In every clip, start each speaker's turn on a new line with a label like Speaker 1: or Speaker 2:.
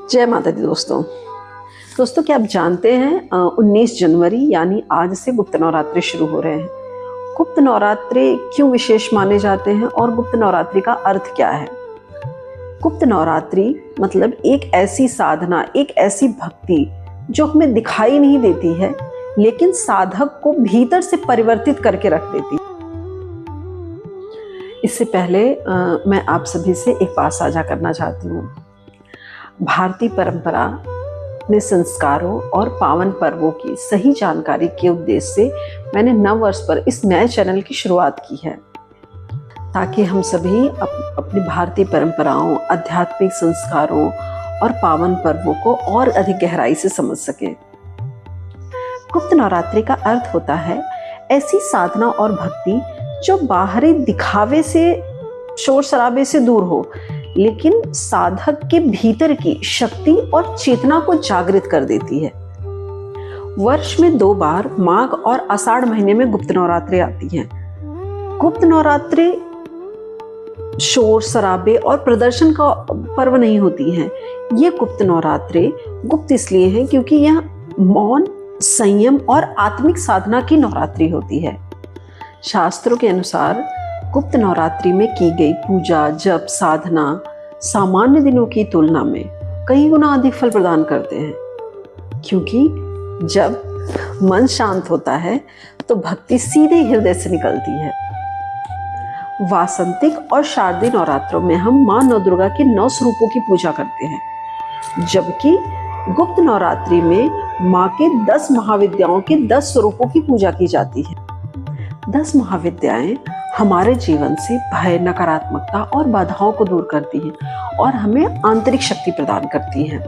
Speaker 1: जय माता दी दोस्तों क्या आप जानते हैं 19 जनवरी यानी आज से गुप्त नवरात्रि शुरू हो रहे हैं। गुप्त नवरात्रि क्यों विशेष माने जाते हैं और गुप्त नवरात्रि का अर्थ क्या है? गुप्त नवरात्रि मतलब एक ऐसी साधना, एक ऐसी भक्ति जो हमें दिखाई नहीं देती है लेकिन साधक को भीतर से परिवर्तित करके रख देती है। इससे पहले मैं आप सभी से एक बात साझा करना चाहती हूँ। भारतीय परंपरा अपने संस्कारों और पावन पर्वों की सही जानकारी के उद्देश्य से मैंने नव वर्ष पर इस नए चैनल की शुरुआत की है, ताकि हम सभी अपनी भारतीय परंपराओं, आध्यात्मिक संस्कारों और पावन पर्वों को और अधिक गहराई से समझ सकें। गुप्त नवरात्रि का अर्थ होता है ऐसी साधना और भक्ति जो बाहरी दिखावे से, शोर शराबे से दूर हो, लेकिन साधक के भीतर की शक्ति और चेतना को जागृत कर देती है। वर्ष में 2 बार माघ और आषाढ़ महीने में गुप्त नवरात्रि आती है। गुप्त नवरात्रि शोर शराबे और प्रदर्शन का पर्व नहीं होती है। ये गुप्त नवरात्रि गुप्त इसलिए है क्योंकि यह मौन, संयम और आत्मिक साधना की नवरात्रि होती है। शास्त्रों के अनुसार गुप्त नवरात्रि में की गई पूजा, जप, साधना सामान्य दिनों की तुलना में कई गुना अधिक फल प्रदान करते हैं, क्योंकि जब मन शांत होता है तो भक्ति सीधे हृदय से निकलती है। वासंतिक और शारदीय नवरात्रों में हम मां नव दुर्गा के 9 स्वरूपों की पूजा करते हैं, जबकि गुप्त नवरात्रि में मां के 10 महाविद्याओं के 10 स्वरूपों की पूजा की जाती है। 10 महाविद्याएं हमारे जीवन से भय, नकारात्मकता और बाधाओं को दूर करती हैं और हमें आंतरिक शक्ति प्रदान करती हैं।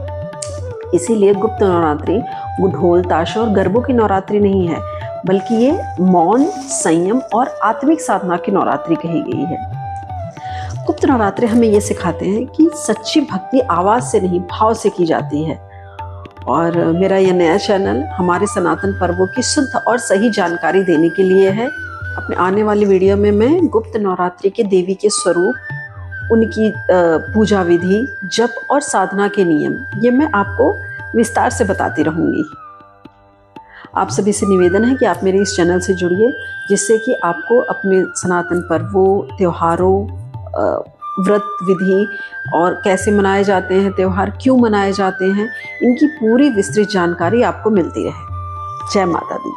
Speaker 1: इसीलिए गुप्त नवरात्रि ढोल, ताशा और गरबों की नवरात्रि नहीं है, बल्कि ये मौन, संयम और आत्मिक साधना की नवरात्रि कही गई है। गुप्त नवरात्रि हमें ये सिखाते हैं कि सच्ची भक्ति आवाज से नहीं, भाव से की जाती है। और मेरा यह नया चैनल हमारे सनातन पर्वों की शुद्ध और सही जानकारी देने के लिए है। अपने आने वाली वीडियो में मैं गुप्त नवरात्रि के देवी के स्वरूप, उनकी पूजा विधि, जप और साधना के नियम, ये मैं आपको विस्तार से बताती रहूंगी। आप सभी से निवेदन है कि आप मेरे इस चैनल से जुड़िए, जिससे कि आपको अपने सनातन पर्वों, त्योहारों, व्रत विधि और कैसे मनाए जाते हैं त्योहार, क्यों मनाए जाते हैं, इनकी पूरी विस्तृत जानकारी आपको मिलती रहे। जय माता दी।